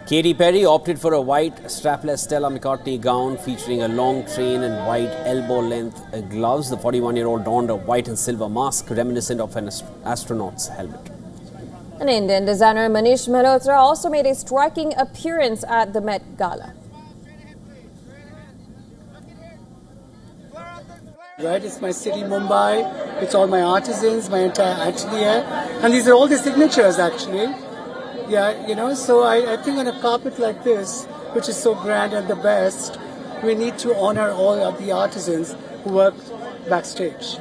Katy Perry opted for a white strapless Stella McCartney gown featuring a long train and white elbow-length gloves. The 41-year-old donned a white and silver mask reminiscent of an astronaut's helmet. An Indian designer Manish Malhotra also made a striking appearance at the Met Gala. Right, it's my city, Mumbai. It's all my artisans, my entire atelier, and these are all the signatures actually. Yeah, you know, so I think on a carpet like this, which is so grand and the best, we need to honor all of the artisans who work backstage.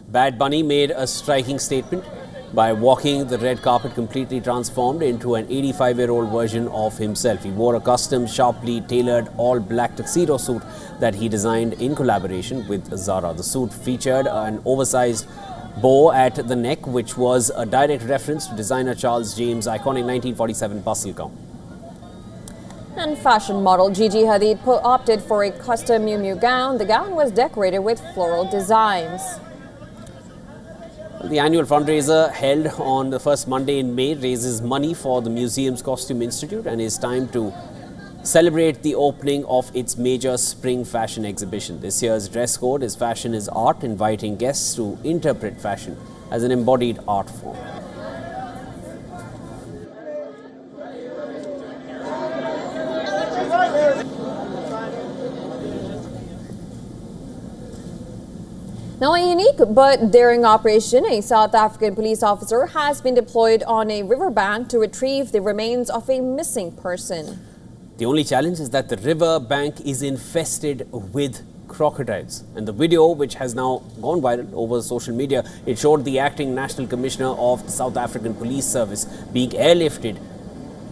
Bad Bunny made a striking statement by walking the red carpet completely transformed into an 85-year-old version of himself. He wore a custom, sharply tailored all-black tuxedo suit that he designed in collaboration with Zara. The suit featured an oversized bow at the neck, which was a direct reference to designer Charles James' iconic 1947 bustle gown. And fashion model Gigi Hadid opted for a custom Miu Miu gown. The gown was decorated with floral designs. The annual fundraiser held on the first Monday in May raises money for the museum's Costume Institute and is timed to celebrate the opening of its major spring fashion exhibition. This year's dress code is Fashion is Art, inviting guests to interpret fashion as an embodied art form. Now, a unique but daring operation, a South African police officer has been deployed on a riverbank to retrieve the remains of a missing person. The only challenge is that the river bank is infested with crocodiles. And the video, which has now gone viral over social media, it showed the acting National Commissioner of the South African Police Service being airlifted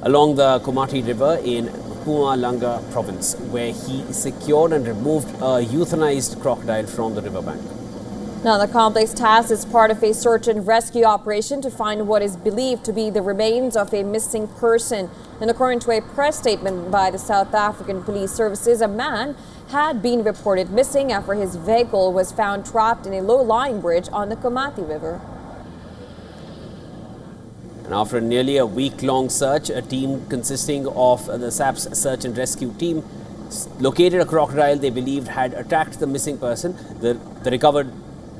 along the Komati River in Mpumalanga province, where he secured and removed a euthanized crocodile from the riverbank. Now, the complex task is part of a search and rescue operation to find what is believed to be the remains of a missing person. And according to a press statement by the South African Police Services, a man had been reported missing after his vehicle was found trapped in a low-lying bridge on the Komati River. And after nearly a week-long search, a team consisting of the SAP's search and rescue team located a crocodile they believed had attacked the missing person. The recovered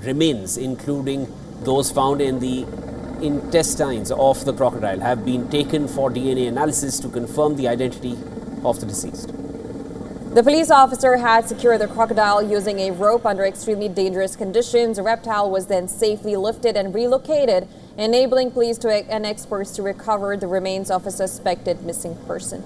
remains, including those found in the intestines of the crocodile, have been taken for DNA analysis to confirm the identity of the deceased. The police officer had secured the crocodile using a rope under extremely dangerous conditions. The reptile was then safely lifted and relocated, enabling police and experts to recover the remains of a suspected missing person.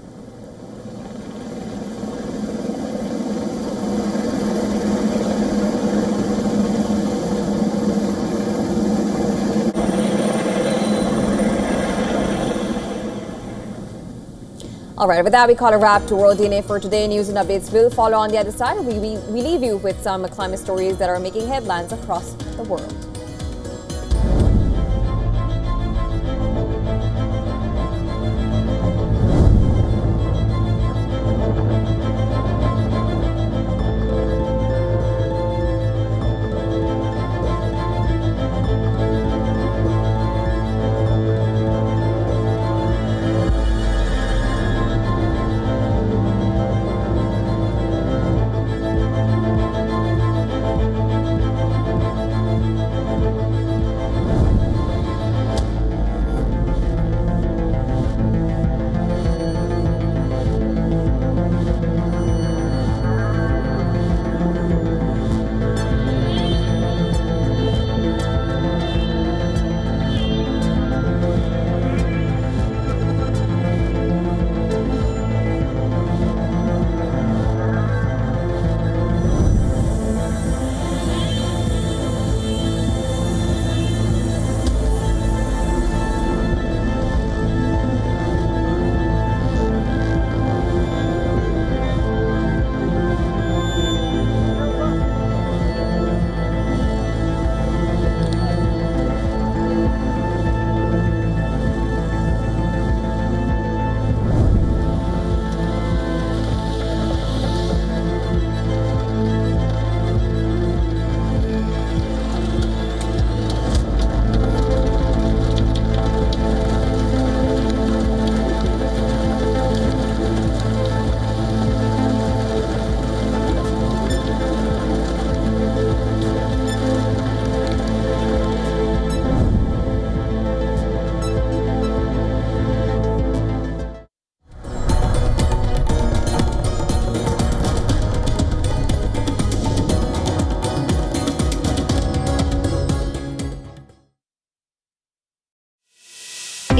All right, with that, we call a wrap to World DNA for today. News and updates will follow on the other side. We leave you with some climate stories that are making headlines across the world.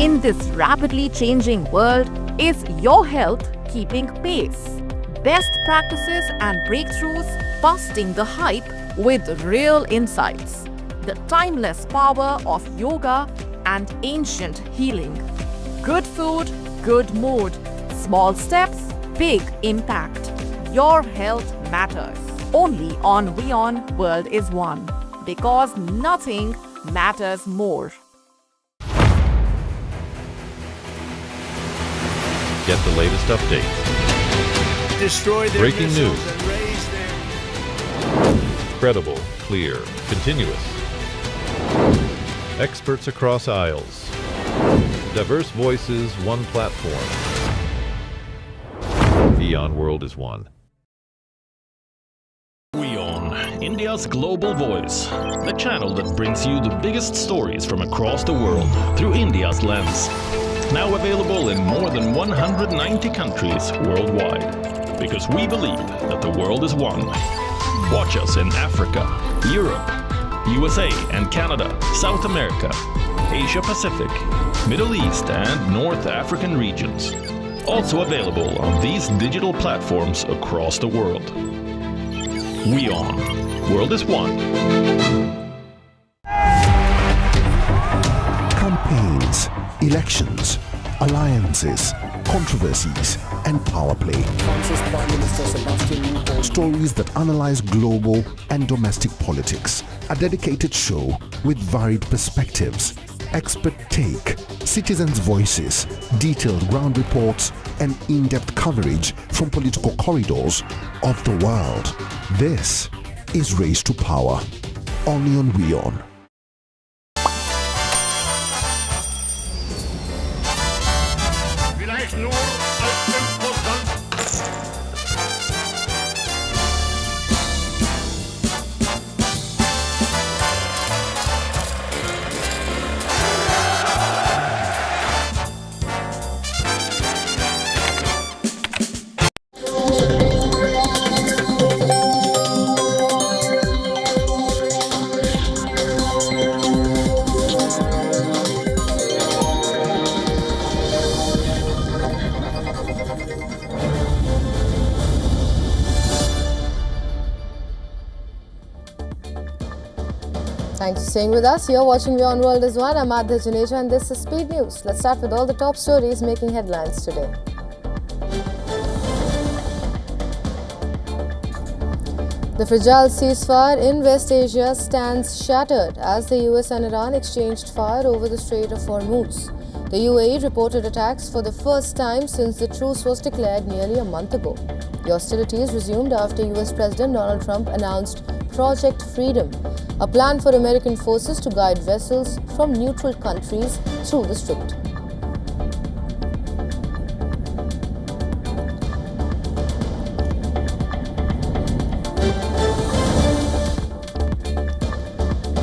In this rapidly changing world, is your health keeping pace? Best practices and breakthroughs busting the hype with real insights. The timeless power of yoga and ancient healing. Good food, good mood. Small steps, big impact. Your health matters. Only on WION World is One. Because nothing matters more. Get the latest updates. Destroy their Breaking missiles news. and raise their... Credible, clear, continuous. Experts across aisles. Diverse voices, one platform. WION World is One. WION, India's global voice. The channel that brings you the biggest stories from across the world through India's lens. Now available in more than 190 countries worldwide. Because we believe that the world is one. Watch us in Africa, Europe, USA and Canada, South America, Asia Pacific, Middle East and North African regions. Also available on these digital platforms across the world. WION. World is One. Campaigns, elections, alliances, controversies, and power play. Stories that analyze global and domestic politics. A dedicated show with varied perspectives, expert take, citizens' voices, detailed ground reports, and in-depth coverage from political corridors of the world. This is Race to Power, only on WION. Thanks for staying with us. You're watching WION World is One. I'm Adha Janeja and this is Speed News. Let's start with all the top stories making headlines today. The fragile ceasefire in West Asia stands shattered as the US and Iran exchanged fire over the Strait of Hormuz. The UAE reported attacks for the first time since the truce was declared nearly a month ago. The hostilities resumed after US President Donald Trump announced Project Freedom, a plan for American forces to guide vessels from neutral countries through the strait.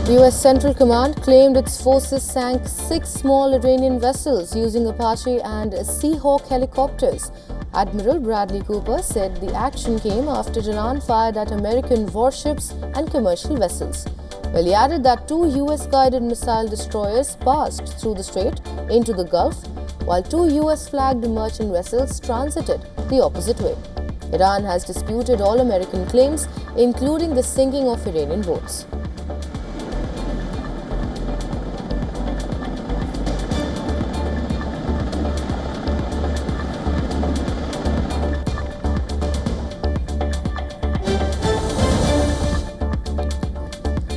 The US Central Command claimed its forces sank 6 small Iranian vessels using Apache and Seahawk helicopters. Admiral Bradley Cooper said the action came after Iran fired at American warships and commercial vessels. Well, he added that 2 US-guided missile destroyers passed through the strait into the Gulf, while 2 US-flagged merchant vessels transited the opposite way. Iran has disputed all American claims, including the sinking of Iranian boats.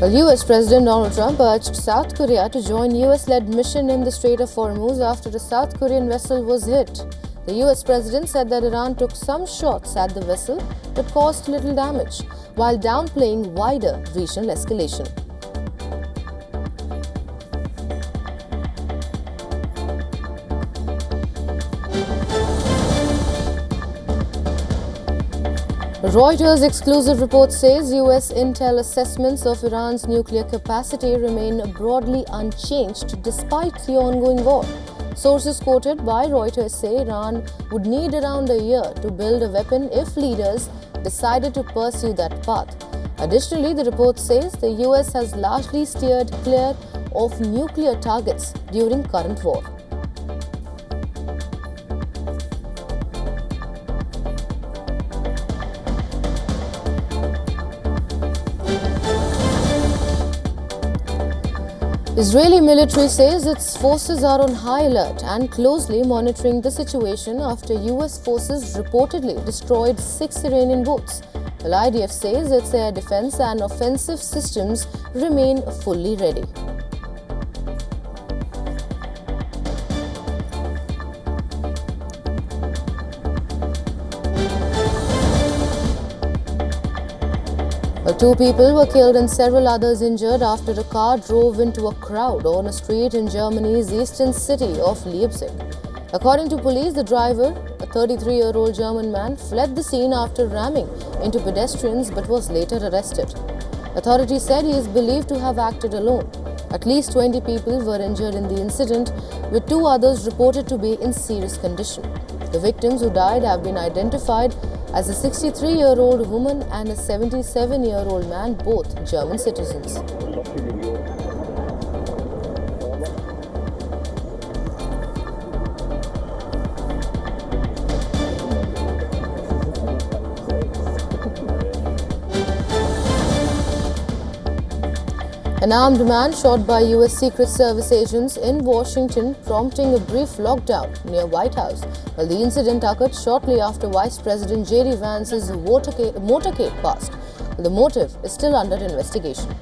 Well, US President Donald Trump urged South Korea to join US-led mission in the Strait of Hormuz after a South Korean vessel was hit. The US President said that Iran took some shots at the vessel but caused little damage, while downplaying wider regional escalation. Reuters exclusive report says US intel assessments of Iran's nuclear capacity remain broadly unchanged despite the ongoing war. Sources quoted by Reuters say Iran would need around a year to build a weapon if leaders decided to pursue that path. Additionally, the report says the US has largely steered clear of nuclear targets during current war. Israeli military says its forces are on high alert and closely monitoring the situation after US forces reportedly destroyed 6 Iranian boats. While IDF says its air defense and offensive systems remain fully ready. Two people were killed and several others injured after a car drove into a crowd on a street in Germany's eastern city of Leipzig. According to police, the driver, a 33-year-old German man, fled the scene after ramming into pedestrians but was later arrested. Authorities said he is believed to have acted alone. At least 20 people were injured in the incident, with 2 others reported to be in serious condition. The victims who died have been identified as a 63-year-old woman and a 77-year-old man, both German citizens. An armed man shot by US Secret Service agents in Washington, prompting a brief lockdown near White House. Well, the incident occurred shortly after Vice President J.D. Vance's motorcade passed. The motive is still under investigation.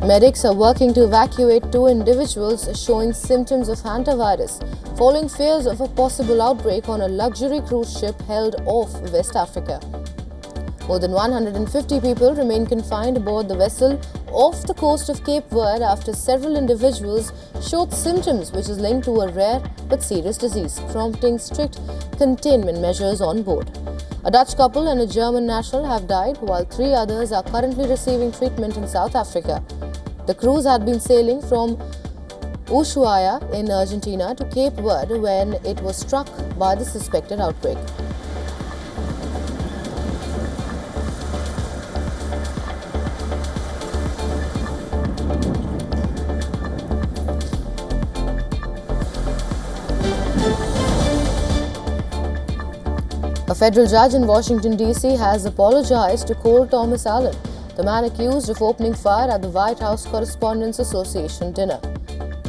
Medics are working to evacuate 2 individuals showing symptoms of Hantavirus, following fears of a possible outbreak on a luxury cruise ship held off West Africa. More than 150 people remain confined aboard the vessel off the coast of Cape Verde after several individuals showed symptoms which is linked to a rare but serious disease, prompting strict containment measures on board. A Dutch couple and a German national have died, while 3 others are currently receiving treatment in South Africa. The cruise had been sailing from Ushuaia in Argentina to Cape Verde when it was struck by the suspected outbreak. A federal judge in Washington, D.C. has apologized to Cole Thomas Allen, the man accused of opening fire at the White House Correspondents Association dinner.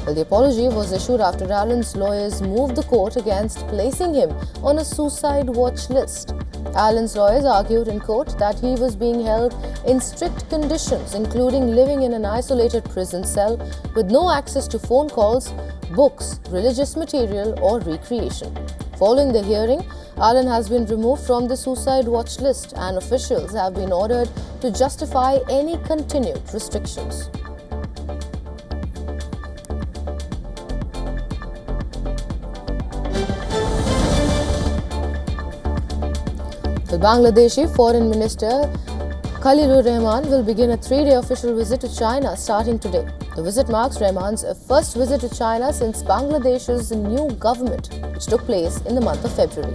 Well, the apology was issued after Allen's lawyers moved the court against placing him on a suicide watch list. Allen's lawyers argued in court that he was being held in strict conditions, including living in an isolated prison cell with no access to phone calls, books, religious material, or recreation. Following the hearing, Allen has been removed from the suicide watch list and officials have been ordered to justify any continued restrictions. The Bangladeshi Foreign Minister Khalilur Rahman will begin a 3-day official visit to China starting today. The visit marks Rahman's first visit to China since Bangladesh's new government, which took place in the month of February.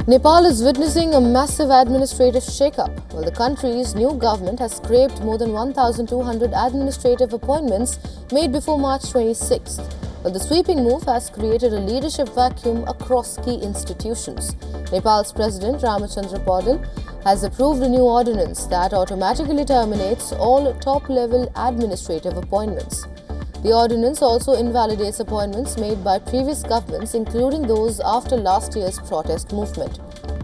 Nepal is witnessing a massive administrative shake-up. While the country's new government has scraped more than 1,200 administrative appointments made before March 26th. Well, the sweeping move has created a leadership vacuum across key institutions. Nepal's President Ramachandra Paudel has approved a new ordinance that automatically terminates all top-level administrative appointments. The ordinance also invalidates appointments made by previous governments, including those after last year's protest movement.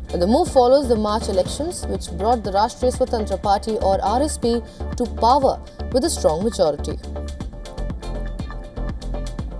The move follows the March elections, which brought the Rashtriya Swatantra Party or RSP to power with a strong majority.